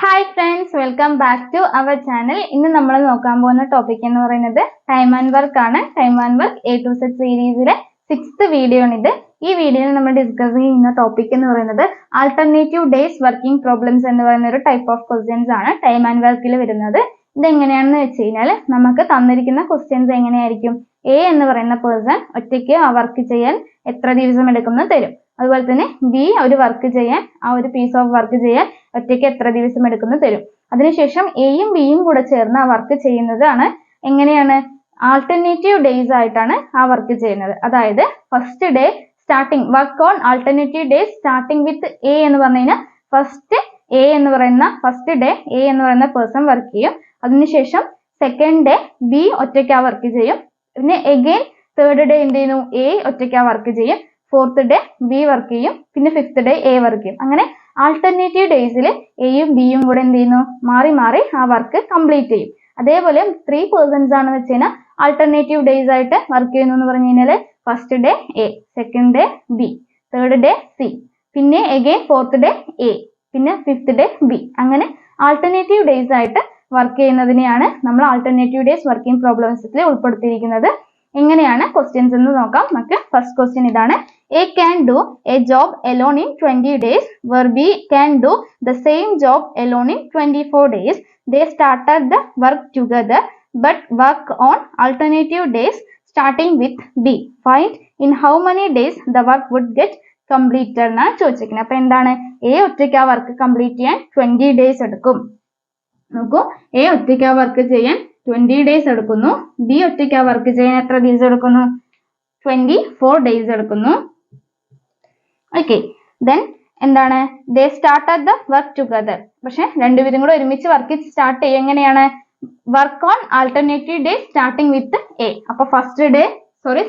Hi friends, welcome back to our channel. ഇന്ന് നമ്മൾ നോക്കാൻ പോകുന്ന ടോപ്പിക് എന്ന് പറയുന്നത് ടൈം ആൻഡ് വർക്ക് ആണ്. Time and work A to Z സീരീസിലെ 6th വീഡിയോ ആണിത്. ഈ വീഡിയോയിൽ നമ്മൾ ഡിസ്കസ് ചെയ്യുന്ന ടോപ്പിക് എന്ന് പറയുന്നത് ആൾട്ടർനേറ്റീവ് ഡേയ്സ് വർക്കിംഗ് പ്രോബ്ലംസ് എന്ന് പറയുന്ന ഒരു ടൈപ്പ് ഓഫ് ക്വസ്റ്റ്യൻസ് ആണ് ടൈം ആൻഡ് വർക്കിൽ വരുന്നത്. ഇത് എങ്ങനെയാണെന്ന് വെച്ച് കഴിഞ്ഞാൽ നമുക്ക് തന്നിരിക്കുന്ന ക്വസ്റ്റ്യൻസ് എങ്ങനെയായിരിക്കും, എ എന്ന് പറയുന്ന പേഴ്സൺ ഒറ്റയ്ക്ക് ആ വർക്ക് ചെയ്യാൻ എത്ര ദിവസം എടുക്കുമെന്ന് തരും. അതുപോലെ തന്നെ ബി ഒരു വർക്ക് ചെയ്യാൻ, ആ ഒരു പീസ് ഓഫ് വർക്ക് ചെയ്യാൻ ഒറ്റയ്ക്ക് എത്ര ദിവസം എടുക്കുന്നു തരും. അതിനുശേഷം എയും ബിയും കൂടെ ചേർന്ന് ആ വർക്ക് ചെയ്യുന്നതാണ് എങ്ങനെയാണ്, ആൾട്ടർനേറ്റീവ് ഡേയ്സ് ആയിട്ടാണ് ആ വർക്ക് ചെയ്യുന്നത്. അതായത് first day starting work on alternative days starting with A എന്ന് പറഞ്ഞു കഴിഞ്ഞാൽ ഫസ്റ്റ് ഡേ എ എന്ന് പറയുന്ന പേഴ്സൺ വർക്ക് ചെയ്യും. അതിനുശേഷം സെക്കൻഡ് ഡേ ബി ഒറ്റയ്ക്ക് ആ വർക്ക് ചെയ്യും. പിന്നെ എഗെയിൻ തേർഡ് ഡേ എന്ത് ചെയ്യുന്നു, എ ഒറ്റയ്ക്ക് ആ വർക്ക് ചെയ്യും. ഫോർത്ത് ഡേ ബി വർക്ക് ചെയ്യും. പിന്നെ ഫിഫ്ത്ത് ഡേ എ വർക്ക് ചെയ്യും. അങ്ങനെ ആൾട്ടർനേറ്റീവ് ഡേയ്സിൽ എയും ബിയും കൂടെ എന്ത് ചെയ്യുന്നു, മാറി മാറി ആ വർക്ക് കംപ്ലീറ്റ് ചെയ്യും. അതേപോലെ 3 പേഴ്സൺസ് ആണ് വെച്ച് കഴിഞ്ഞാൽ ആൾട്ടർനേറ്റീവ് ഡേയ്സ് ആയിട്ട് വർക്ക് ചെയ്യുന്നു എന്ന് പറഞ്ഞു കഴിഞ്ഞാൽ first day A, second day B, third day C, പിന്നെ എഗെയിൻ ഫോർത്ത് ഡേ എ, പിന്നെ ഫിഫ്ത്ത് ഡേ ബി. അങ്ങനെ ആൾട്ടർനേറ്റീവ് ഡേയ്സ് ആയിട്ട് വർക്ക് ചെയ്യുന്നതിനെയാണ് നമ്മൾ ആൾട്ടർനേറ്റീവ് ഡേയ്സ് വർക്കിംഗ് പ്രോബ്ലംസിൽ ഉൾപ്പെടുത്തിയിരിക്കുന്നത്. എങ്ങനെയാണ് ക്വസ്റ്റ്യൻസ് എന്ന് നോക്കാം. നമുക്ക് ഫസ്റ്റ് ക്വസ്റ്റ്യൻ ഇതാണ്. A can do a job alone in 20 days where B can do the same job alone in 24 days. They started the work together but work on alternative days starting with B. Find in how many days the work would get completed എന്നാണ് ചോദിച്ചിരിക്കുന്നത്. അപ്പൊ എന്താണ്, A ഒറ്റയ്ക്ക് ആ work complete ചെയ്യാൻ 20 days എടുക്കും. നോക്കൂ, A ഒറ്റയ്ക്ക് ആ വർക്ക് ചെയ്യാൻ 20 days എടുക്കുന്നു. ബി ഒറ്റയ്ക്ക് ആ വർക്ക് ചെയ്യാൻ എത്ര ദിവസം എടുക്കുന്നു, 24 days എടുക്കുന്നു. ഓക്കെ, ദെൻ എന്താണ്, they started the work together. പക്ഷെ രണ്ടുപേരും കൂടെ ഒരുമിച്ച് വർക്ക് സ്റ്റാർട്ട് ചെയ്യും. എങ്ങനെയാണ്, work on alternative day starting with A. അപ്പൊ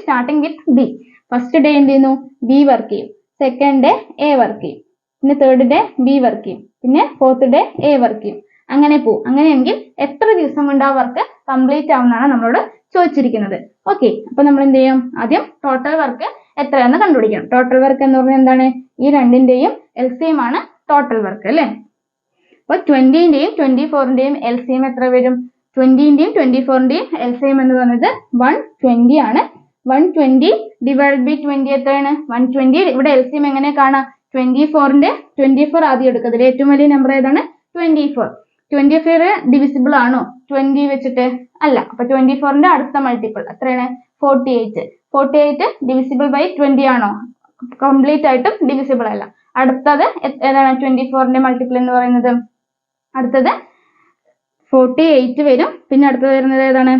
starting with B. First day എന്ത് ചെയ്യുന്നു, ബി വർക്ക് ചെയ്യും. സെക്കൻഡ് ഡേ എ വർക്ക് ചെയ്യും. പിന്നെ തേർഡ് ഡേ ബി വർക്ക് ചെയ്യും. പിന്നെ ഫോർത്ത് ഡേ എ വർക്ക് ചെയ്യും. അങ്ങനെ പോകും. അങ്ങനെയെങ്കിൽ എത്ര ദിവസം കൊണ്ട് ആ വർക്ക് കംപ്ലീറ്റ് ആവുന്നതാണ് നമ്മളോട് ചോദിച്ചിരിക്കുന്നത്. ഓക്കെ, അപ്പൊ നമ്മൾ എന്ത് ചെയ്യും, ആദ്യം ടോട്ടൽ വർക്ക് എത്രയാണെന്ന് കണ്ടുപിടിക്കണം. ടോട്ടൽ വർക്ക് എന്ന് പറഞ്ഞാൽ എന്താണ്, ഈ രണ്ടിന്റെയും LCM ആണ് ടോട്ടൽ വർക്ക് അല്ലെ. അപ്പൊ 20ന്റെയും 24ന്റെയും LCM എത്ര വരും, 20ന്റെയും 24ന്റെയും LCM എന്ന് പറയുന്നത് 120 ആണ്. 120 ഡിവൈഡ് ബൈ 20 എത്രയാണ്, 120. ഇവിടെ LCM എങ്ങനെ കാണാം, 24 ആദ്യം എടുക്കുക. ഏറ്റവും വലിയ നമ്പർ ഏതാണ്, 24. 24 ഡിവിസിബിൾ ആണോ 20 വെച്ചിട്ട്, അല്ല. അപ്പൊ 24ന്റെ അടുത്ത മൾട്ടിപ്പിൾ എത്രയാണ്, 48. 48 ഡിവിസിബിൾ ബൈ 20 ആണോ, കംപ്ലീറ്റ് ആയിട്ടും ഡിവിസിബിൾ അല്ല. അടുത്തത് ഏതാണ്, 24ന്റെ മൾട്ടിപ്പിൾ എന്ന് പറയുന്നത്, അടുത്തത് 48 വരും. പിന്നെ അടുത്തത് വരുന്നത് ഏതാണ്,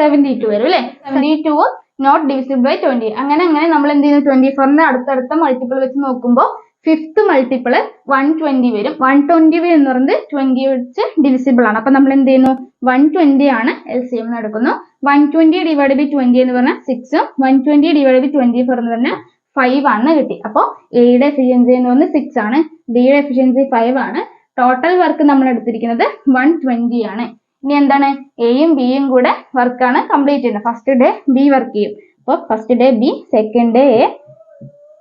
72 വരും അല്ലെ. 72 നോട്ട് ഡിവിസിബിൾ ബൈ 20. അങ്ങനെ നമ്മൾ എന്ത് ചെയ്യുന്നു, 24ന്റെ അടുത്തടുത്ത മൾട്ടിപ്പിൾ വെച്ച് നോക്കുമ്പോൾ ഫിഫ്ത്ത് മൾട്ടിപ്പിൾ 120 വരും. 120 എന്ന് പറയുന്നത് 20 വെച്ച് ഡിവിസിബിൾ ആണ്. അപ്പൊ നമ്മൾ എന്ത് ചെയ്യുന്നു, 120 ആണ് LCM എന്ന് എടുക്കുന്നു. 120 ഡിവൈഡ് ബൈ 20 എന്ന് പറഞ്ഞാൽ 6, 120 ഡിവൈഡ് ബൈ 24 എന്ന് പറഞ്ഞാൽ 5 ആണ് കിട്ടി. അപ്പൊ എയുടെ എഫിഷ്യൻസി എന്ന് പറഞ്ഞാൽ 6 ആണ്, ബിയുടെ എഫിഷ്യൻസി 5 ആണ്. ടോട്ടൽ വർക്ക് നമ്മൾ എടുത്തിരിക്കുന്നത് 120 ആണ്. ഇനി എന്താണ്, എയും ബിയും കൂടെ വർക്കാണ് കംപ്ലീറ്റ് ചെയ്യുന്നത്. ഫസ്റ്റ് ഡേ ബി വർക്ക് ചെയ്യും. അപ്പൊ first day B, second day A,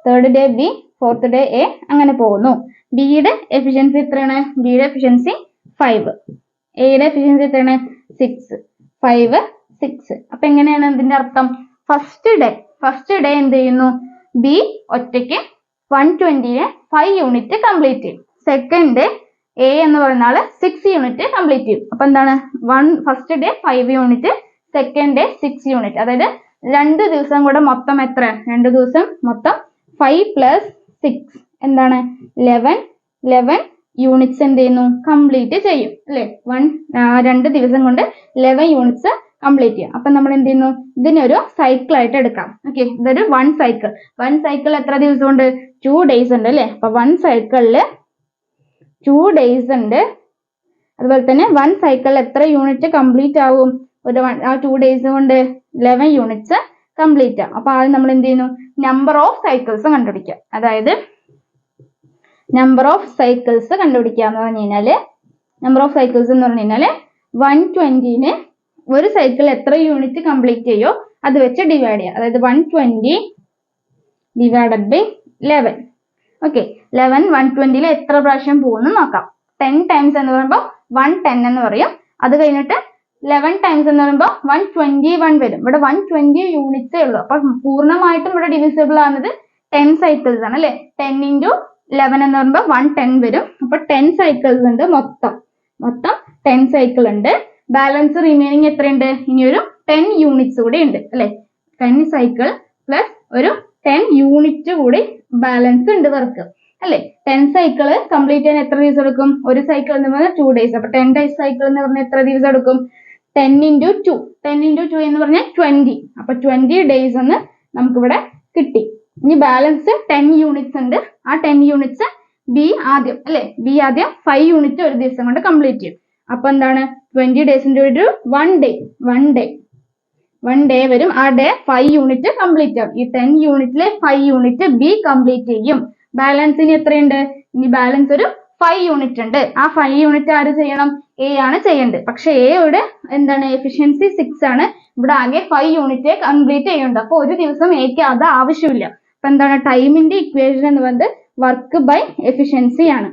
third day B, fourth day A, അങ്ങനെ പോകുന്നു. ബിയുടെ എഫിഷ്യൻസി എത്രയാണ്, ബിയുടെ എഫിഷ്യൻസി 5, എയുടെ എഫിഷ്യൻസി എത്രയാണ് 6, 5, 6. അപ്പൊ എങ്ങനെയാണ് ഇതിന്റെ അർത്ഥം, ഫസ്റ്റ് ഡേ എന്ത് ചെയ്യുന്നു, ബി ഒറ്റയ്ക്ക് 120നെ 5 യൂണിറ്റ് കംപ്ലീറ്റ് ചെയ്യും. സെക്കൻഡ് ഡേ എ എന്ന് പറയുന്ന ആള് 6 യൂണിറ്റ് കംപ്ലീറ്റ് ചെയ്യും. അപ്പൊ എന്താണ്, first day 5 unit, second day 6 unit. അതായത് 2 ദിവസം കൂടെ മൊത്തം എത്ര, 2 ദിവസം മൊത്തം 5 + 6 എന്താണ് 11 യൂണിറ്റ്സ് എന്ത് ചെയ്യുന്നു, കംപ്ലീറ്റ് ചെയ്യും അല്ലെ. 2 ദിവസം കൊണ്ട് 11 യൂണിറ്റ്സ് കംപ്ലീറ്റ് ചെയ്യും. അപ്പൊ നമ്മൾ എന്ത് ചെയ്യുന്നു, ഇതിനൊരു സൈക്കിൾ ആയിട്ട് എടുക്കാം. ഓക്കെ, ഇതൊരു 1 സൈക്കിൾ എത്ര ദിവസം ഉണ്ട്, 2 days ഉണ്ട് അല്ലെ. അപ്പൊ 1 സൈക്കിളില് 2 days ഉണ്ട്. അതുപോലെ തന്നെ 1 സൈക്കിളിൽ എത്ര യൂണിറ്റ് കംപ്ലീറ്റ് ആവും, ആ 2 days കൊണ്ട് 11 യൂണിറ്റ്സ് കംപ്ലീറ്റ് ആവും. അപ്പൊ ആദ്യം നമ്മൾ എന്ത് ചെയ്യുന്നു, നമ്പർ ഓഫ് സൈക്കിൾസ് കണ്ടുപിടിക്കുക. അതായത് നമ്പർ ഓഫ് സൈക്കിൾസ് കണ്ടുപിടിക്കുക എന്ന് പറഞ്ഞു കഴിഞ്ഞാല്, നമ്പർ ഓഫ് സൈക്കിൾസ് എന്ന് പറഞ്ഞു കഴിഞ്ഞാല് 120ന് ഒരു സൈക്കിൾ എത്ര യൂണിറ്റ് കംപ്ലീറ്റ് ചെയ്യോ അത് വെച്ച് ഡിവൈഡ് ചെയ്യുക. അതായത് 120 ഡിവൈഡഡ് ബൈ 11. ഓക്കെ 11 120 എത്ര പ്രാവശ്യം പോകുന്നു നോക്കാം. 10 ടൈംസ് എന്ന് പറയുമ്പോൾ 110 എന്ന് പറയും. അത് കഴിഞ്ഞിട്ട് 11 ടൈംസ് എന്ന് പറയുമ്പോൾ 121 വരും. ഇവിടെ 120 യൂണിറ്റ്സേ ഉള്ളൂ. അപ്പൊ പൂർണ്ണമായിട്ടും ഇവിടെ ഡിവിസിബിൾ ആണത് 10 സൈക്കിൾസ് ആണ് അല്ലെ. 10 into 11 എന്ന് പറയുമ്പോൾ 110 വരും. അപ്പൊ 10 സൈക്കിൾസ് ഉണ്ട് മൊത്തം 10 സൈക്കിൾ ഉണ്ട്. ബാലൻസ് റിമൈനിങ് എത്രയുണ്ട്? ഇനി ഒരു 10 യൂണിറ്റ്സ് കൂടി ഉണ്ട് അല്ലെ. 10 സൈക്കിൾ പ്ലസ് ഒരു 10 യൂണിറ്റ് കൂടി ബാലൻസ് ഉണ്ട് വർക്ക് അല്ലെ. 10 സൈക്കിള് കംപ്ലീറ്റ് ചെയ്യാൻ എത്ര ദിവസം എടുക്കും? ഒരു സൈക്കിൾ എന്ന് പറഞ്ഞാൽ 2 days. അപ്പൊ 10 days സൈക്കിൾ എന്ന് പറഞ്ഞാൽ എത്ര ദിവസം എടുക്കും? 10 into 2 എന്ന് പറഞ്ഞാൽ 20. അപ്പൊ 20 days എന്ന് നമുക്കിവിടെ കിട്ടി. ഇനി ബാലൻസ് 10 യൂണിറ്റ്സ് ഉണ്ട്. ആ 10 യൂണിറ്റ്സ് ബി ആദ്യം അല്ലെ. ബി ആദ്യം 5 യൂണിറ്റ് ഒരു ദിവസം കൊണ്ട് കംപ്ലീറ്റ് ചെയ്യും. അപ്പൊ എന്താണ് 20 ഡേയ്സിന്റെ ഒരു 1 ഡേ വരും. ആ ഡേ 5 യൂണിറ്റ് കംപ്ലീറ്റ് ആവും. ഈ 10 യൂണിറ്റിലെ 5 യൂണിറ്റ് ബി കംപ്ലീറ്റ് ചെയ്യും. ബാലൻസിന് എത്രയുണ്ട്? ഇനി ബാലൻസ് ഒരു 5 യൂണിറ്റ് ഉണ്ട്. ആ 5 യൂണിറ്റ് ആര് ചെയ്യണം? എ ആണ് ചെയ്യേണ്ടത്. പക്ഷെ എയുടെ എന്താണ് എഫിഷ്യൻസി 6 ആണ്. ഇവിടെ ആകെ 5 യൂണിറ്റ് കംപ്ലീറ്റ് ചെയ്യുന്നുണ്ട്. അപ്പൊ ഒരു ദിവസം എക്ക് അത് ആവശ്യമില്ല. അപ്പൊ എന്താണ് ടൈമിന്റെ ഇക്വേഷൻ എന്ന് പറയുന്നത് വർക്ക് ബൈ എഫിഷ്യൻസി ആണ്.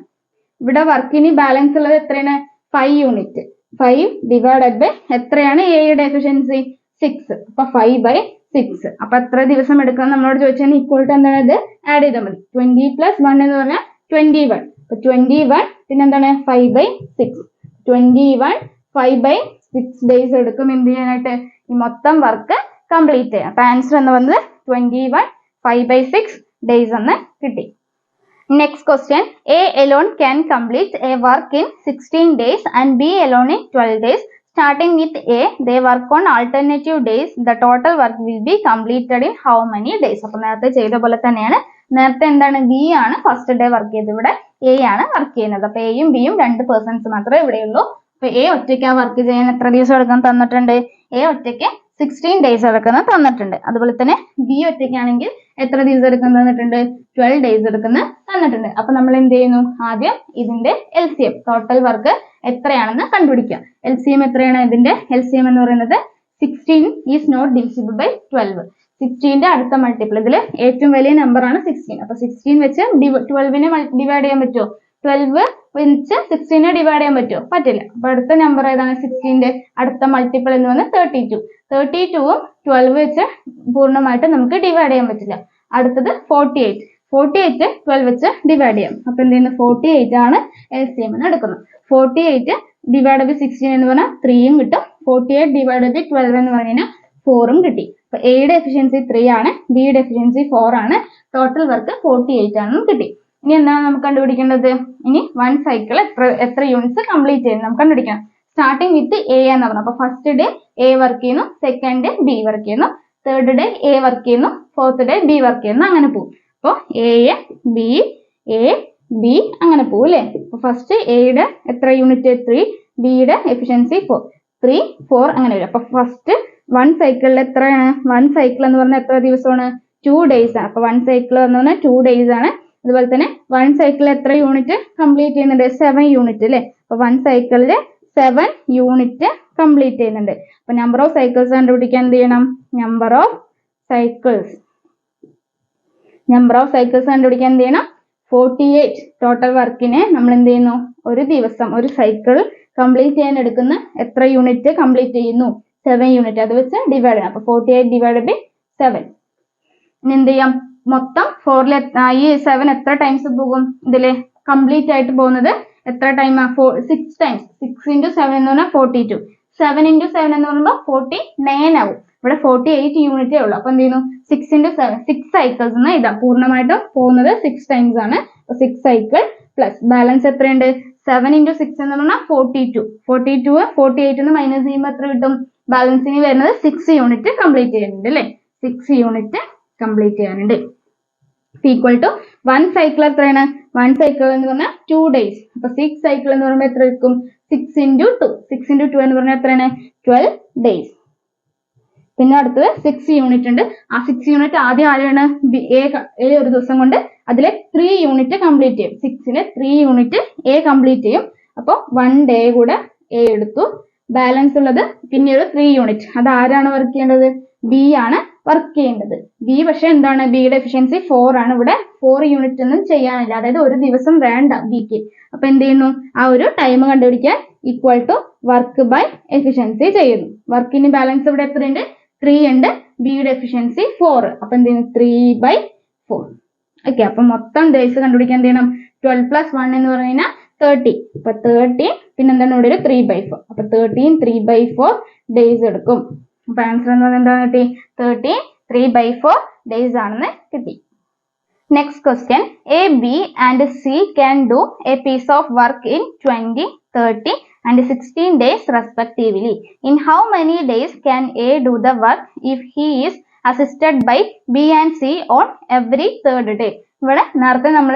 ഇവിടെ വർക്കിന് ബാലൻസ് ഉള്ളത് എത്രയാണ്? 5 യൂണിറ്റ്. 5 ഡിവൈഡഡ് ബൈ എത്രയാണ് എയുടെ എഫിഷ്യൻസി? 6. അപ്പൊ 5/6. അപ്പൊ എത്ര ദിവസം എടുക്കണം നമ്മളോട് ചോദിച്ചാൽ ഈക്വൽ ടു എന്താണ് ഇത് ആഡ് ചെയ്താൽ മതി. 20 + 1 എന്ന് പറഞ്ഞാൽ 21. അപ്പൊ 21 പിന്നെ എന്താണ് 5/6. 21 5/6 ഡേയ്സ് എടുക്കും എന്ത് ചെയ്യാനായിട്ട്? ഈ മൊത്തം വർക്ക് കംപ്ലീറ്റ് ചെയ്യാം. അപ്പൊ ആൻസർ എന്ന് വന്നത് 21 5/6 ഡേയ്സ് എന്ന് കിട്ടി. Next question. A alone can complete a work in 16 days and B alone in 12 days. Starting with A, they work on alternative days. The total work will be completed in how many days? അപ്പൊ നേരത്തെ ചെയ്ത പോലെ തന്നെയാണ്. നേരത്തെ എന്താണ് B ആണ് first day work ചെയ്തത്. ഇവിടെ എ ആണ് വർക്ക് ചെയ്യുന്നത്. അപ്പൊ എയും ബിയും 2 പേഴ്സൺസ് മാത്രമേ ഇവിടെയുള്ളൂ. അപ്പൊ എ ഒറ്റയ്ക്ക് ആ വർക്ക് ചെയ്യാൻ എത്ര ദിവസം എടുക്കാൻ തന്നിട്ടുണ്ട്? എ ഒറ്റയ്ക്ക് 16 ഡേയ്സ് എടുക്കുന്ന തന്നിട്ടുണ്ട്. അതുപോലെ തന്നെ ബി ഒറ്റയ്ക്കാണെങ്കിൽ എത്ര ദിവസം എടുക്കുന്ന തന്നിട്ടുണ്ട്? 12 ഡേയ്സ് എടുക്കുന്ന തന്നിട്ടുണ്ട്. അപ്പൊ നമ്മൾ എന്ത് ചെയ്യുന്നു? ആദ്യം ഇതിന്റെ LCM ടോട്ടൽ വർക്ക് എത്രയാണെന്ന് കണ്ടുപിടിക്കാം. LCM എത്രയാണ്? ഇതിന്റെ LCM എന്ന് പറയുന്നത് 16 ഈസ് നോട്ട് ഡിവിസിബിൾ ബൈ 12. 16ന്റെ അടുത്ത മൾട്ടിപ്പിൾ ഇതിൽ ഏറ്റവും വലിയ നമ്പർ ആണ് 16. അപ്പൊ 16 വെച്ച് 12നെ ഡിവൈഡ് ചെയ്യാൻ പറ്റുമോ? 12 വെച്ച് 16നെ ഡിവൈഡ് ചെയ്യാൻ പറ്റുമോ? പറ്റില്ല. അപ്പൊ അടുത്ത നമ്പർ ഏതാണ്? 16ന്റെ അടുത്ത മൾട്ടിപ്പിൾ എന്ന് പറഞ്ഞാൽ 32. 32ഉം 12 വെച്ച് പൂർണ്ണമായിട്ട് നമുക്ക് ഡിവൈഡ് ചെയ്യാൻ പറ്റില്ല. അടുത്തത് 48. 48 12 വെച്ച് ഡിവൈഡ് ചെയ്യാം. അപ്പൊ എന്ത് ചെയ്യുന്നു? 48 ആണ് LCM എന്ന് എടുക്കുന്നത്. 48 ഡിവൈഡ് ബൈ 16 എന്ന് പറഞ്ഞാൽ 3ഉം കിട്ടും. 48 ഡിവൈഡ് ബൈ 12 എന്ന് പറഞ്ഞാൽ 4ഉം കിട്ടി. അപ്പൊ എയുടെ എഫിഷ്യൻസി 3 ആണ്, ബിയുടെ എഫിഷ്യൻസി 4 ആണ്. ടോട്ടൽ വർക്ക് 48 ആണെന്ന് കിട്ടി. ഇനി എന്താണ് നമുക്ക് കണ്ടുപിടിക്കേണ്ടത്? ഇനി 1 സൈക്കിൾ എത്ര യൂണിറ്റ്സ് കംപ്ലീറ്റ് ചെയ്യുന്നു നമുക്ക് കണ്ടുപിടിക്കണം. സ്റ്റാർട്ടിങ് വിത്ത് എ എന്ന് പറഞ്ഞു. അപ്പൊ ഫസ്റ്റ് ഡേ എ വർക്ക് ചെയ്യുന്നു, സെക്കൻഡ് ഡേ ബി വർക്ക് ചെയ്യുന്നു, തേർഡ് ഡേ എ വർക്ക് ചെയ്യുന്നു, ഫോർത്ത് ഡേ ബി വർക്ക് ചെയ്യുന്നു, അങ്ങനെ പോകും. അപ്പൊ എ ബി അങ്ങനെ പോകും അല്ലെ. അപ്പൊ ഫസ്റ്റ് എയുടെ എത്ര യൂണിറ്റ്? 3. ബിയുടെ എഫിഷ്യൻസി 4. 3 4 അങ്ങനെ വരും. അപ്പൊ ഫസ്റ്റ് 1 സൈക്കിളിൽ എത്രയാണ്? 1 സൈക്കിൾ എന്ന് പറഞ്ഞാൽ എത്ര ദിവസമാണ്? 2 ഡേയ്സ് ആണ്. അപ്പൊ 1 സൈക്കിൾ എന്ന് പറഞ്ഞാൽ 2 ഡേയ്സ് ആണ്. അതുപോലെ തന്നെ 1 സൈക്കിളിൽ എത്ര യൂണിറ്റ് കംപ്ലീറ്റ് ചെയ്യുന്നുണ്ട്? 7 യൂണിറ്റ് അല്ലെ. അപ്പൊ 1 സൈക്കിളില് 7 യൂണിറ്റ് കംപ്ലീറ്റ് ചെയ്യുന്നുണ്ട്. അപ്പൊ നമ്പർ ഓഫ് സൈക്കിൾസ് കണ്ടുപിടിക്കാൻ എന്ത് ചെയ്യണം? നമ്പർ ഓഫ് സൈക്കിൾസ് കണ്ടുപിടിക്കാൻ എന്ത് ചെയ്യണം? 48 ടോട്ടൽ വർക്കിനെ നമ്മൾ എന്ത് ചെയ്യുന്നു? ഒരു ദിവസം ഒരു സൈക്കിൾ കംപ്ലീറ്റ് ചെയ്യാൻ എടുക്കുന്ന എത്ര യൂണിറ്റ് കംപ്ലീറ്റ് ചെയ്യുന്നു? 7 യൂണിറ്റ്. അത് വെച്ച് ഡിവൈഡ് ചെയ്യണം. അപ്പൊ 48 ഡിവൈഡ് ബൈ 7. ഇനി എന്ത് ചെയ്യാം? മൊത്തം 4 ഈ 7 എത്ര ടൈംസ് പോകും? ഇതില് കംപ്ലീറ്റ് ആയിട്ട് പോകുന്നത് എത്ര ടൈമാ? 6 ടൈംസ്. 6 into 7 എന്ന് പറഞ്ഞാൽ 42. 7 into 7 എന്ന് പറയുമ്പോൾ 49 ആവും. ഇവിടെ 48 യൂണിറ്റേ ഉള്ളൂ. അപ്പൊ എന്ത് ചെയ്യുന്നു? 6 into 7 6 സൈക്കിൾസ് എന്ന് ഇതാ. പൂർണ്ണമായിട്ടും പോകുന്നത് 6 ടൈംസ് ആണ്. 6 സൈക്കിൾ പ്ലസ് ബാലൻസ് എത്രയുണ്ട്? 7 into 6 എന്ന് പറഞ്ഞാൽ 42. 48 മൈനസ് ചെയ്യുമ്പോൾ എത്ര കിട്ടും? ബാലൻസിന് വരുന്നത് 6 യൂണിറ്റ് കംപ്ലീറ്റ് ചെയ്യുന്നുണ്ട് അല്ലെ. 6 യൂണിറ്റ് കംപ്ലീറ്റ് ചെയ്യാനുണ്ട്. ഈക്വൽ ടു 1 സൈക്കിൾ എത്രയാണ്? 1 സൈക്കിൾ എന്ന് പറഞ്ഞാൽ 2 ഡേയ്സ്. അപ്പൊ 6 സൈക്കിൾ എന്ന് പറയുമ്പോൾ എത്ര എടുക്കും? 6 into 2 എന്ന് പറഞ്ഞാൽ എത്രയാണ്? 12 ഡേയ്സ്. പിന്നെ അടുത്തത് 6 യൂണിറ്റ് ഉണ്ട്. ആ 6 യൂണിറ്റ് ആദ്യം ആരെയാണ്? എ ഒരു ദിവസം കൊണ്ട് അതിലെ 3 യൂണിറ്റ് കംപ്ലീറ്റ് ചെയ്യും. 6ലെ 3 യൂണിറ്റ് എ കംപ്ലീറ്റ് ചെയ്യും. അപ്പോൾ 1 ഡേ കൂടെ എ എടുത്തു. ബാലൻസ് ഉള്ളത് പിന്നെ ഒരു 3 യൂണിറ്റ്. അത് ആരാണ് വർക്ക് ചെയ്യേണ്ടത്? ബി ആണ് വർക്ക് ചെയ്യേണ്ടത്. ബി പക്ഷെ എന്താണ്, ബിയുടെ എഫിഷ്യൻസി 4 ആണ്. ഇവിടെ 4 യൂണിറ്റ് ഒന്നും ചെയ്യാനില്ല, അതായത് ഒരു ദിവസം വേണ്ട ബിക്ക്. അപ്പൊ എന്ത് ചെയ്യുന്നു, ആ ഒരു ടൈം കണ്ടുപിടിക്കാൻ equal to work by efficiency ചെയ്യുന്നു. വർക്കിന് ബാലൻസ് ഇവിടെ എത്രയുണ്ട്? 3 ഉണ്ട്. ബിയുടെ എഫിഷ്യൻസി 4. അപ്പൊ എന്ത് ചെയ്യുന്നു, 3/4. ഓക്കെ, അപ്പൊ മൊത്തം ഡേയ്സ് കണ്ടുപിടിക്കാൻ എന്ത് ചെയ്യണം? 12 + 1 എന്ന് പറഞ്ഞു കഴിഞ്ഞാൽ 30. അപ്പൊ 30 പിന്നെ എന്താണ് ഇവിടെ ഒരു 3/4. അപ്പൊ 13 3/4 ഡേയ്സ് എടുക്കും. അപ്പൊ ആൻസർ എന്ന് പറഞ്ഞാൽ എന്താണ് കിട്ടി? 13 3/4 ഡേയ്സ് ആണെന്ന് കിട്ടി. Next question, A, B and C can do a piece of work in 20, 30 and 16 days respectively. In how many days can A do the work if he is assisted by B and C on every third day? ഇവിടെ നേരത്തെ നമ്മൾ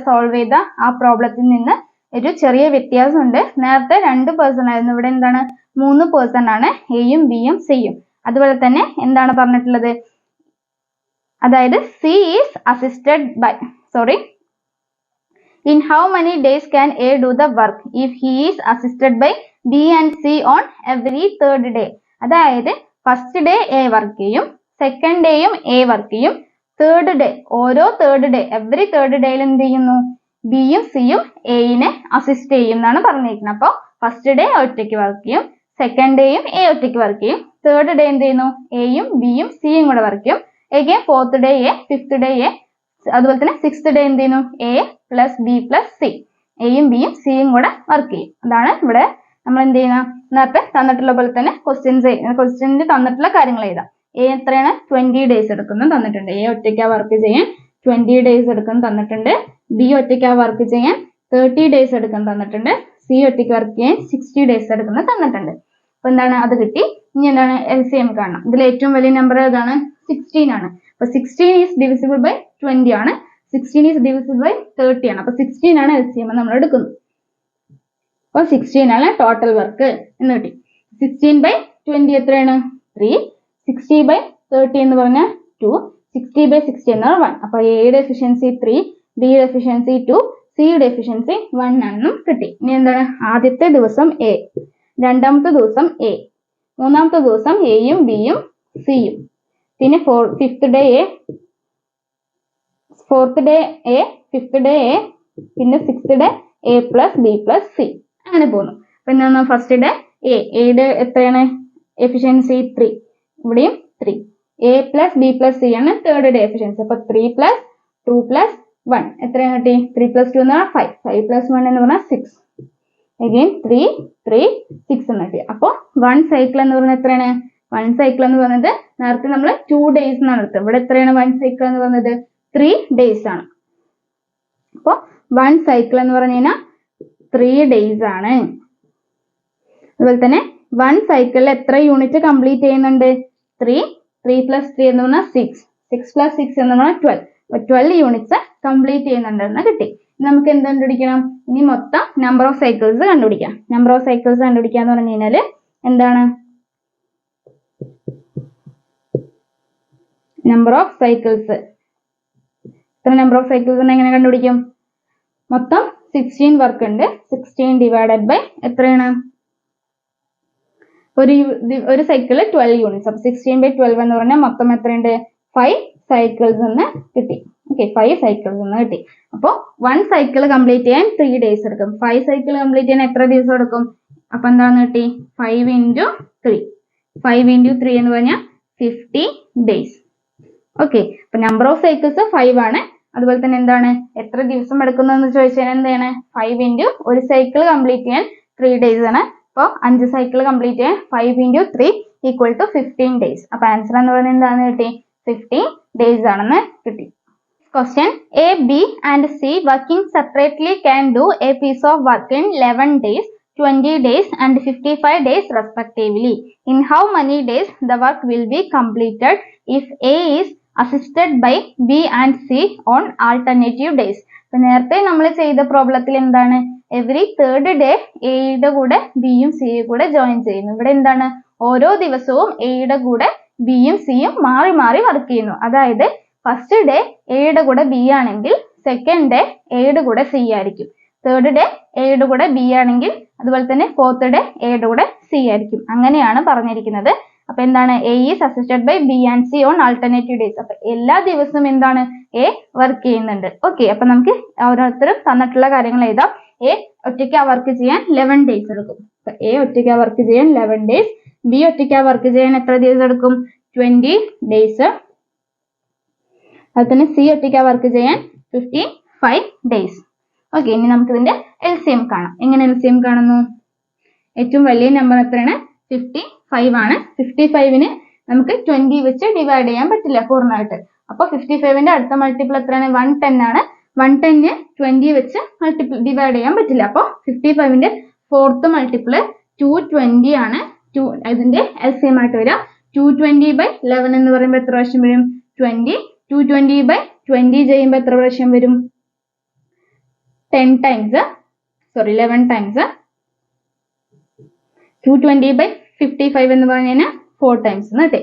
solve ചെയ്ത ആ പ്രോബ്ലത്തിൽ നിന്ന് ഒരു ചെറിയ വ്യത്യാസമുണ്ട്. നേരത്തെ 2 പേഴ്സൺ ആയിരുന്നു, ഇവിടെ എന്താണ് 3 പേഴ്സൺ ആണ്, എയും ബിയും സിയും. അതുപോലെ തന്നെ എന്താണ് പറഞ്ഞിട്ടുള്ളത്, അതായത് C is assisted by in how many days can A do the work if he is assisted by B and C on every third day? അതായത് ഫസ്റ്റ് ഡേ എ വർക്ക് ചെയ്യും, സെക്കൻഡ് ഡേയും എ വർക്ക് ചെയ്യും, third day ഓരോ third day every third ഡേയിൽ എന്ത് ചെയ്യുന്നു, ബിയും സിയും എയിനെ assist ചെയ്യും എന്നാണ് പറഞ്ഞിരിക്കുന്നത്. അപ്പോൾ ഫസ്റ്റ് ഡേ ഒറ്റയ്ക്ക് വർക്ക് ചെയ്യും, സെക്കൻഡ് ഡേയും എ ഒറ്റയ്ക്ക് വർക്ക് ചെയ്യും, തേർഡ് ഡേ എന്ത് ചെയ്യുന്നു, എയും ബിയും സിയും കൂടെ വർക്ക് ചെയ്യും. Again fourth day A, fifth day A, അതുപോലെ തന്നെ സിക്സ്ത് ഡേ എന്ത് ചെയ്യുന്നു, A plus B plus C, എയും ബിയും സിയും കൂടെ വർക്ക് ചെയ്യും. അതാണ് ഇവിടെ നമ്മൾ എന്ത് ചെയ്യുന്ന, നേരത്തെ തന്നിട്ടുള്ള പോലെ തന്നെ ക്വസ്റ്റ്യനിൽ തന്നിട്ടുള്ള കാര്യങ്ങൾ എഴുതാം. എ എത്രയാണ്, 20 ഡേയ്സ് എടുക്കുന്നു തന്നിട്ടുണ്ട്. എ ഒറ്റയ്ക്ക് വർക്ക് ചെയ്യാൻ 20 ഡേയ്സ് എടുക്കുന്നു തന്നിട്ടുണ്ട്. ബി ഒറ്റയ്ക്ക് വർക്ക് ചെയ്യാൻ 30 ഡേയ്സ് എടുക്കുന്നു തന്നിട്ടുണ്ട്. സി ഒറ്റയ്ക്ക് വർക്ക് ചെയ്യാൻ 60 ഡേയ്സ് എടുക്കുന്നു തന്നിട്ടുണ്ട്. അപ്പൊ എന്താണ്, അത് കിട്ടി. ഇനി എന്താണ്, LCM കാണണം. ഇതിൽ ഏറ്റവും വലിയ നമ്പർ ഏതാണ്, 16 ആണ്. അപ്പൊ 16 ഈസ് ഡിവിസിബിൾ ബൈ 20 ആണ്, 16 ഈസ് ഡിവിസിബിൾ ബൈ 30 ആണ്. അപ്പൊ 16 ആണ് LCM നമ്മൾ എടുക്കുന്നത്. അപ്പൊ 16 ആണ് ടോട്ടൽ വർക്ക് എന്ന് കിട്ടി. 16/20 എത്രയാണ്, 3. 60/30 എന്ന് പറഞ്ഞാൽ 2. 60/60 എന്നാണ് 1. അപ്പൊ എയുടെ എഫിഷ്യൻസി 3, ബിയുടെ എഫിഷ്യൻസി 2, സിയുടെ എഫിഷ്യൻസി 1 ആണെന്നും കിട്ടി. ഇനി എന്താണ്, ആദ്യത്തെ ദിവസം എ, രണ്ടാമത്തെ ദിവസം എ, മൂന്നാമത്തെ ദിവസം എയും ബിയും സിയും, പിന്നെ fifth day A, fourth day A, fifth day A, പിന്നെ sixth day A plus B plus C, അങ്ങനെ പോകുന്നു. അപ്പൊ എന്താണ്, ഫസ്റ്റ് ഡേ എയുടെ എത്രയാണ് എഫിഷ്യൻസി 3, ഇവിടെയും 3. A plus B plus C ആണ് തേർഡ് ഡേ എഫിഷ്യൻസി. അപ്പൊ 3 + 2 + 1 എത്രയാണ് കിട്ടി, 3 + 2 എന്ന് പറഞ്ഞാൽ 5, 5 + 1 എന്ന് പറഞ്ഞാൽ 6, അഗെയിൻ 3, 3, 6 എന്ന് കിട്ടി. അപ്പൊ 1 സൈക്കിൾ എന്ന് പറഞ്ഞാൽ എത്രയാണ്, 1 സൈക്കിൾ എന്ന് പറയുന്നത് നേരത്തെ നമ്മൾ 2 ഡേയ്സ് എന്നാണ് എടുത്തത്. ഇവിടെ എത്രയാണ് 1 സൈക്കിൾ എന്ന് പറയുന്നത്, 3 ഡേയ്സ് ആണ്. അപ്പൊ 1 സൈക്കിൾ എന്ന് പറഞ്ഞു കഴിഞ്ഞാൽ 3 ഡേയ്സ് ആണ്. അതുപോലെ തന്നെ 1 സൈക്കിളിൽ എത്ര യൂണിറ്റ് കംപ്ലീറ്റ് ചെയ്യുന്നുണ്ട്, 3, 3 + 3 എന്ന് പറഞ്ഞാൽ 6, 6 + 6 എന്ന് പറഞ്ഞാൽ 12. അപ്പൊ 12 യൂണിറ്റ്സ് കംപ്ലീറ്റ് ചെയ്യുന്നുണ്ടെന്ന് കിട്ടി. നമുക്ക് എന്ത് കണ്ടുപിടിക്കണം, ഇനി മൊത്തം നമ്പർ ഓഫ് സൈക്കിൾസ് കണ്ടുപിടിക്കാം. നമ്പർ ഓഫ് സൈക്കിൾസ് കണ്ടുപിടിക്കാന്ന് പറഞ്ഞു കഴിഞ്ഞാൽ എന്താണ്, നമ്പർ ഓഫ് സൈക്കിൾസ്, എത്ര നമ്പർ ഓഫ് സൈക്കിൾസ് എങ്ങനെ കണ്ടുപിടിക്കും, മൊത്തം 16 വർക്ക് ഉണ്ട്. 16 ഡിവൈഡഡ് ബൈ എത്രയാണ്, ഒരു സൈക്കിള് 12 യൂണിറ്റ്സ്. അപ്പൊ 16/12 എന്ന് പറഞ്ഞാൽ മൊത്തം എത്രയുണ്ട്, 5 സൈക്കിൾസ് എന്ന് കിട്ടി. ഓക്കെ, 5 സൈക്കിൾസ് എന്ന് കിട്ടി. അപ്പൊ 1 സൈക്കിൾ കംപ്ലീറ്റ് ചെയ്യാൻ 3 ഡേയ്സ് എടുക്കും. 5 സൈക്കിൾ കംപ്ലീറ്റ് ചെയ്യാൻ എത്ര ദിവസം എടുക്കും, അപ്പൊ എന്താന്ന് കിട്ടി, 5 × 3, 5 × 3 എന്ന് പറഞ്ഞാൽ 50 ഡേയ്സ്. ഓക്കെ, അപ്പൊ നമ്പർ ഓഫ് സൈക്കിൾസ് 5 ആണ്. അതുപോലെ തന്നെ എന്താണ്, എത്ര ദിവസം എടുക്കുന്നതെന്ന് ചോദിച്ചാൽ എന്താണ്, 5 × ഒരു സൈക്കിൾ കംപ്ലീറ്റ് ചെയ്യാൻ 3 ഡേയ്സ് ആണ്. അപ്പോൾ 5 സൈക്കിൾ കംപ്ലീറ്റ് ചെയ്യാൻ 5 × 3 = 15 ഡേയ്സ്. അപ്പൊ ആൻസർ എന്ന് പറയുന്നത് എന്താണെന്ന് കിട്ടി, 15 ഡേയ്സ് ആണെന്ന് കിട്ടി. Question, A, B and C working separately can do a piece of work in 11 days, 20 days and 55 days respectively. In how many days the work will be completed if A is assisted by B and C on alternative days? അപ്പൊ നേരത്തെ നമ്മൾ ചെയ്ത പ്രോബ്ലത്തിൽ എന്താണ്, every third day എയുടെ കൂടെ ബിയും സിയും കൂടെ ജോയിൻ ചെയ്യുന്നു. ഇവിടെ എന്താണ്, ഓരോ ദിവസവും എയുടെ കൂടെ ബിയും സിയും മാറി മാറി വർക്ക് ചെയ്യുന്നു. അതായത് ഫസ്റ്റ് ഡേ എയുടെ കൂടെ ബി ആണെങ്കിൽ സെക്കൻഡ് ഡേ എയുടെ കൂടെ സി ആയിരിക്കും, തേർഡ് ഡേ എയുടെ കൂടെ ബി ആണെങ്കിൽ അതുപോലെ തന്നെ ഫോർത്ത് ഡേ എയുടെ കൂടെ സി ആയിരിക്കും. അങ്ങനെയാണ് പറഞ്ഞിരിക്കുന്നത്. അപ്പൊ എന്താണ്, A is assisted by B and C on alternative days. അപ്പൊ എല്ലാ ദിവസവും എന്താണ്, എ വർക്ക് ചെയ്യുന്നുണ്ട്. ഓക്കെ, അപ്പൊ നമുക്ക് ഓരോരുത്തരും തന്നിട്ടുള്ള കാര്യങ്ങൾ എഴുതാം. എ ഒറ്റയ്ക്ക് ആ വർക്ക് ചെയ്യാൻ 11 ഡേയ്സ് എടുക്കും. അപ്പൊ എ ഒറ്റയ്ക്ക് ആ വർക്ക് ചെയ്യാൻ 11 ഡേയ്സ്. ബി ഒറ്റയ്ക്ക് ആ വർക്ക് ചെയ്യാൻ എത്ര ദിവസം എടുക്കും, 20 ഡേയ്സ്. അതുപോലെ തന്നെ സി ഒറ്റയ്ക്ക് ആ വർക്ക് ചെയ്യാൻ 55 ഡേയ്സ്. ഓക്കെ, ഇനി നമുക്ക് ഇതിന്റെ LCM കാണാം. എങ്ങനെ LCM കാണുന്നു? ഏറ്റവും വലിയ നമ്പർ എത്രയാണ്, 55 ആണ്. 55ന് നമുക്ക് 20 വെച്ച് ഡിവൈഡ് ചെയ്യാൻ പറ്റില്ല പൂർണ്ണമായിട്ട്. അപ്പൊ 55ന്റെ അടുത്ത മൾട്ടിപ്പിൾ എത്രയാണ്, 110 ആണ്. 110ന് 20 വെച്ച് ഡിവൈഡ് ചെയ്യാൻ പറ്റില്ല. അപ്പൊ 55ന്റെ ഫോർത്ത് മൾട്ടിപ്പിൾ 220 ആണ്. ഇതിന്റെ LCM ആയിട്ട് വരാം. 220/11 എന്ന് പറയുമ്പോൾ എത്ര പ്രാവശ്യം വരും, 20. 220/20 ചെയ്യുമ്പോൾ എത്ര പ്രാവശ്യം വരും, 11 ടൈംസ്. 220/55 എന്ന് പറഞ്ഞു കഴിഞ്ഞാൽ 4 ടൈംസ് എന്ന് കിട്ടി.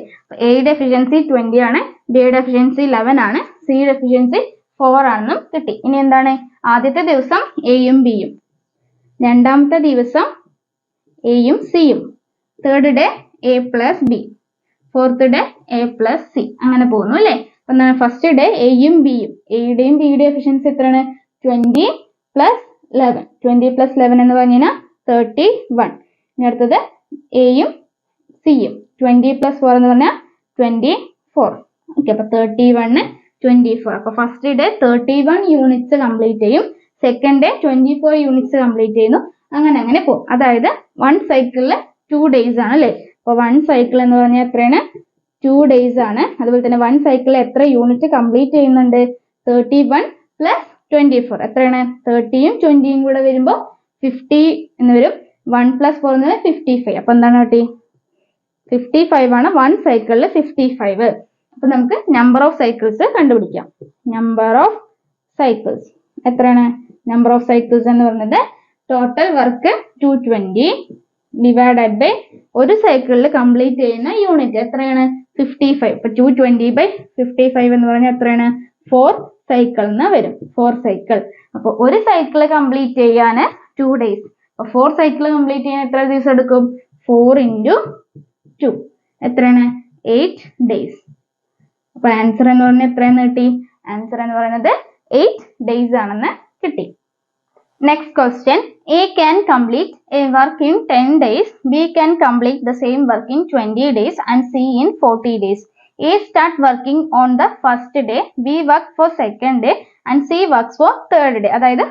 എയുടെ എഫിഷ്യൻസി 20 ആണ്, ബിയുടെ എഫിഷ്യൻസി 11 ആണ്, സിയുടെ എഫിഷ്യൻസി 4 ആണെന്നും കിട്ടി. ഇനി എന്താണ്, ആദ്യത്തെ ദിവസം എയും ബിയും, രണ്ടാമത്തെ ദിവസം എയും സിയും, third day A plus B, fourth day A plus C, അങ്ങനെ പോകുന്നു അല്ലേ. അപ്പൊ എന്താണ്, ഫസ്റ്റ് ഡേ എയും ബിയും, എയുടെയും ബിയുടെയും എഫിഷ്യൻസി എത്രയാണ്, 20 + 11. 20 + 11 എന്ന് പറഞ്ഞു കഴിഞ്ഞാൽ 31. ഇനി അടുത്തത് എയും സിയും, 20 + 4 എന്ന് പറഞ്ഞാൽ 24. ഓക്കെ, അപ്പൊ 31, 24. അപ്പൊ ഫസ്റ്റ് ഡേ 31 യൂണിറ്റ്സ് കംപ്ലീറ്റ് ചെയ്യും, സെക്കൻഡ് ഡേ 24 യൂണിറ്റ്സ് കംപ്ലീറ്റ് ചെയ്യുന്നു. അങ്ങനെ പോകും. അതായത് 1 സൈക്കിളിൽ 2 ഡേയ്സ് ആണ് അല്ലേ. അപ്പൊ 1 സൈക്കിൾ എന്ന് പറഞ്ഞാൽ എത്രയാണ്, 2 ഡേയ്സ് ആണ്. അതുപോലെ തന്നെ 1 സൈക്കിളിൽ എത്ര യൂണിറ്റ് കംപ്ലീറ്റ് ചെയ്യുന്നുണ്ട്, 31 + 24 എത്രയാണ്, 30യും 20യും കൂടെ വരുമ്പോൾ 50 എന്ന് വരും. 1 + 4 എന്ന് പറഞ്ഞാൽ 55. അപ്പൊ എന്താണ് കിട്ടി, 55 ആണ് 1 സൈക്കിളിൽ 55. അപ്പൊ നമുക്ക് നമ്പർ ഓഫ് സൈക്കിൾസ് കണ്ടുപിടിക്കാം. നമ്പർ ഓഫ് സൈക്കിൾസ് എത്രയാണ്, നമ്പർ ഓഫ് സൈക്കിൾസ് എന്ന് പറയുന്നത് ടോട്ടൽ വർക്ക് 220 ഡിവൈഡഡ് ബൈ ഒരു സൈക്കിളിൽ കംപ്ലീറ്റ് ചെയ്യുന്ന യൂണിറ്റ് എത്രയാണ്, 55. ഇപ്പൊ 220/55 എന്ന് പറഞ്ഞാൽ എത്രയാണ്, 4 സൈക്കിൾ എന്ന് വരും. 4 സൈക്കിൾ. അപ്പൊ ഒരു സൈക്കിൾ കംപ്ലീറ്റ് ചെയ്യാൻ 2 ഡേയ്സ്. അപ്പൊ 4 സൈക്കിൾ കംപ്ലീറ്റ് ചെയ്യാൻ എത്ര ദിവസം എടുക്കും, 4 × 2 എത്രയാണ്, 8 ഡേയ്സ്. അപ്പൊ ആൻസർ എന്ന് പറഞ്ഞാൽ എത്രയെന്ന് കിട്ടി, ആൻസർ എന്ന് പറയുന്നത് 8 ഡേയ്സ് ആണെന്ന് കിട്ടി. Next question, A can complete A work in 10 days, B can complete the same work in 20 days and C in 40 days. A start working on the first day, B work for second day and C works for third day. അതായത്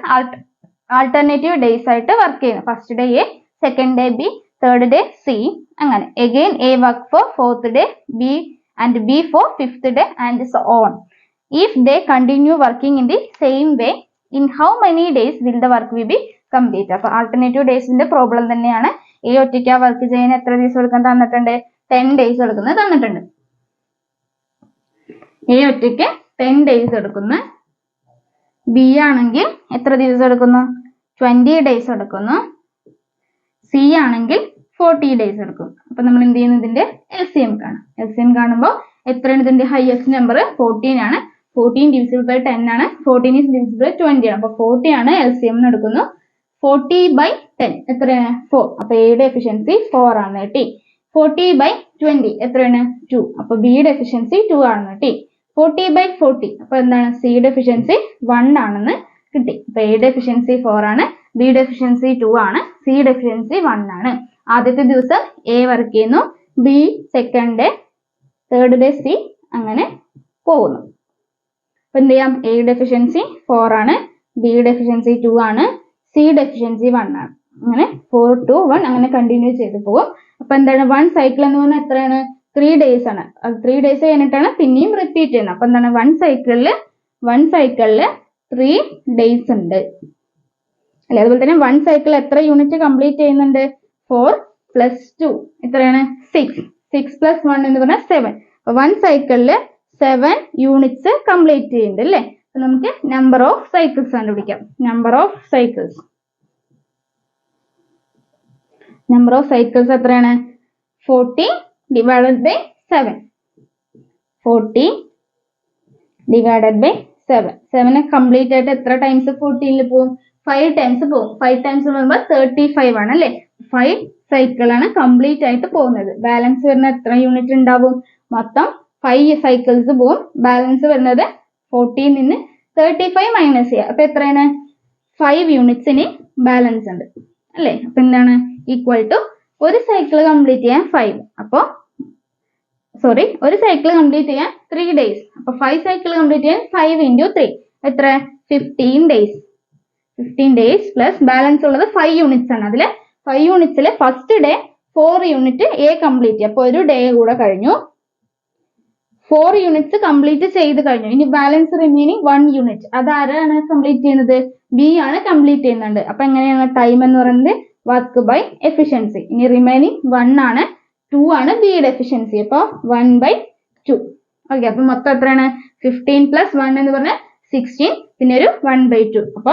alternative days ആയിട്ട് work ചെയ്യുന്നു. First day A, second day B, third day C, അങ്ങനെ. Again A work for fourth day, B and B for fifth day and so on. If they continue working in the same way, in how many days will the work will be complete? അപ്പൊ alternative ഡേയ്സിന്റെ problem തന്നെയാണ്. A ഒറ്റയ്ക്ക് ആ work ചെയ്യാൻ എത്ര ദിവസം എടുക്കാൻ തന്നിട്ടുണ്ട്, 10 days എടുക്കുന്നത് തന്നിട്ടുണ്ട്. എ ഒറ്റയ്ക്ക് 10 ഡേയ്സ് എടുക്കുന്നു. ബി ആണെങ്കിൽ എത്ര ദിവസം എടുക്കുന്നു, 20 ഡേയ്സ് എടുക്കുന്നു. സി ആണെങ്കിൽ 40 ഡേയ്സ് എടുക്കും. അപ്പൊ നമ്മൾ എന്ത് ചെയ്യുന്നു, ഇതിന്റെ LCM കാണാം. LCM കാണുമ്പോൾ എത്രയാണ്, ഇതിന്റെ ഹയസ്റ്റ് നമ്പർ 14 ആണ്. 14 divisible by 10 ആണ്. 14 is divisible by 20 ആണ്. അപ്പൊ 40 ആണ് LCM എന്ന് എടുക്കുന്നു. 40/10 എത്രയാണ്, 4. അപ്പൊ എയുടെ എഫിഷ്യൻസി 4 ആണ് കിട്ടി. 40/20 എത്രയാണ്, 2. അപ്പൊ ബിയുടെ എഫിഷ്യൻസി 2 ആണെന്ന് കിട്ടി. 40/40 അപ്പൊ എന്താണ്, സിയുടെ എഫിഷ്യൻസി 1 ആണെന്ന് കിട്ടി. അപ്പൊ എയുടെ എഫിഷ്യൻസി 4 ആണ്, ബിയുടെ എഫിഷ്യൻസി 2 ആണ്, സിയുടെ എഫിഷ്യൻസി 1 ആണ്. ആദ്യത്തെ ദിവസം എ വർക്ക് ചെയ്യുന്നു, B second day, third day C, അങ്ങനെ പോകുന്നു. അപ്പൊ എന്ത് ചെയ്യാം, എയുടെ എഫിഷ്യൻസി 4 ആണ്, ബിയുടെ എഫിഷ്യൻസി 2 ആണ്, സിയുടെ എഫിഷ്യൻസി 1 ആണ്. അങ്ങനെ 4 to 1 അങ്ങനെ കണ്ടിന്യൂ ചെയ്ത് പോകും. അപ്പൊ എന്താണ്, 1 സൈക്കിൾ എന്ന് പറഞ്ഞാൽ എത്രയാണ്, 3 ഡേയ്സ് ആണ്. അത് 3 ഡേയ്സ് കഴിഞ്ഞിട്ടാണ് പിന്നെയും റിപ്പീറ്റ് ചെയ്യുന്നത്. അപ്പൊ എന്താണ്, 1 സൈക്കിളില് 3 ഡേയ്സ് ഉണ്ട് അല്ലെ. അതുപോലെ തന്നെ 1 സൈക്കിൾ എത്ര യൂണിറ്റ് കംപ്ലീറ്റ് ചെയ്യുന്നുണ്ട്, 4 + 2 എത്രയാണ്, 6. 6 + 1 എന്ന് പറഞ്ഞാൽ 7. അപ്പൊ 1 സൈക്കിളില് 7 യൂണിറ്റ്സ് കംപ്ലീറ്റ് ചെയ്യുന്നുണ്ട് അല്ലേ. അപ്പൊ നമുക്ക് നമ്പർ ഓഫ് സൈക്കിൾസ് കണ്ടുപിടിക്കാം. നമ്പർ ഓഫ് സൈക്കിൾസ് എത്രയാണ്, 40 / 7. 40 / 7 കംപ്ലീറ്റ് ആയിട്ട് എത്ര ടൈംസ് 14 പോകും? 5 ടൈംസ് പോകും. 5 ടൈംസ് പറയുമ്പോൾ 35 ആണ് അല്ലേ? 5 സൈക്കിൾ ആണ് കംപ്ലീറ്റ് ആയിട്ട് പോകുന്നത്. ബാലൻസ് വരുന്ന എത്ര യൂണിറ്റ് ഉണ്ടാവും? മൊത്തം 5 സൈക്കിൾസ് പോകും. ബാലൻസ് വരുന്നത് 14 നിന്ന് 35 മൈനസ് ചെയ്യുക. അപ്പൊ എത്രയാണ്? 5 യൂണിറ്റ്സിന് ബാലൻസ് ഉണ്ട് അല്ലേ? അപ്പൊ എന്താണ്? ഈക്വൽ ടു ഒരു സൈക്കിൾ കംപ്ലീറ്റ് ചെയ്യാൻ 5. അപ്പൊ ഒരു സൈക്കിൾ കംപ്ലീറ്റ് ചെയ്യാൻ 3 ഡേയ്സ്. അപ്പൊ 5 സൈക്കിൾ കംപ്ലീറ്റ് ചെയ്യാൻ 5 into 3 എത്ര? 15 ഡേയ്സ്. 15 ഡേയ്സ് പ്ലസ് ബാലൻസ് ഉള്ളത് 5 യൂണിറ്റ്സ് ആണ്. അതില് 5 യൂണിറ്റ്സിൽ first day 4 unit A complete ചെയ്യുക. അപ്പൊ ഒരു ഡേ കൂടെ കഴിഞ്ഞു. 4 യൂണിറ്റ്സ് കംപ്ലീറ്റ് ചെയ്ത് കഴിഞ്ഞു. ഇനി ബാലൻസ് റിമൈനിങ് 1 യൂണിറ്റ്. അത് ആരാണ് കംപ്ലീറ്റ് ചെയ്യുന്നത്? ബി ആണ് കംപ്ലീറ്റ് ചെയ്യുന്നുണ്ട്. അപ്പൊ എങ്ങനെയാണ് ടൈം എന്ന് പറയുന്നത്? Work by efficiency. ഇനി റിമൈനിങ് 1 ആണ്, 2 ആണ് ബിയുടെ എഫിഷ്യൻസി. അപ്പൊ 1/2. ഓക്കെ, അപ്പൊ മൊത്തം എത്രയാണ്? 15 പ്ലസ് 1 എന്ന് പറഞ്ഞാൽ 16, പിന്നെ ഒരു 1/2. അപ്പൊ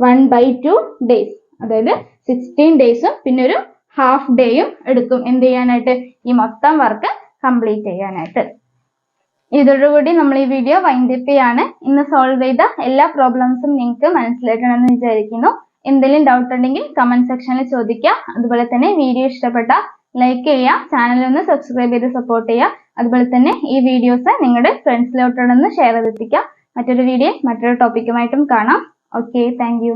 1/2 ഡേയ്സ്. അതായത് 16 ഡേയ്സും പിന്നെ ഒരു ഹാഫ് ഡേയും എടുക്കും എന്ത് ചെയ്യാനായിട്ട്? ഈ മൊത്തം വർക്ക് കംപ്ലീറ്റ് ചെയ്യാനായിട്ട്. ഇതോടുകൂടി നമ്മൾ ഈ വീഡിയോ വൈൻഡപ്പ് ചെയ്യാണ്. ഇന്ന് സോൾവ് ചെയ്ത എല്ലാ പ്രോബ്ലംസും നിങ്ങൾക്ക് മനസ്സിലാക്കണമെന്ന് വിചാരിക്കുന്നു. എന്തെങ്കിലും ഡൗട്ട് ഉണ്ടെങ്കിൽ കമന്റ് സെക്ഷനിൽ ചോദിക്കുക. അതുപോലെ തന്നെ വീഡിയോ ഇഷ്ടപ്പെട്ട ലൈക്ക് ചെയ്യുക, ചാനൽ ഒന്ന് സബ്സ്ക്രൈബ് ചെയ്ത് സപ്പോർട്ട് ചെയ്യുക. അതുപോലെ തന്നെ ഈ വീഡിയോസ് നിങ്ങളുടെ ഫ്രണ്ട്സിലോട്ടൊന്ന് ഷെയർ ചെയ്തെത്തിക്കുക. മറ്റൊരു വീഡിയോ മറ്റൊരു ടോപ്പിക്കുമായിട്ടും കാണാം. Okay, thank you.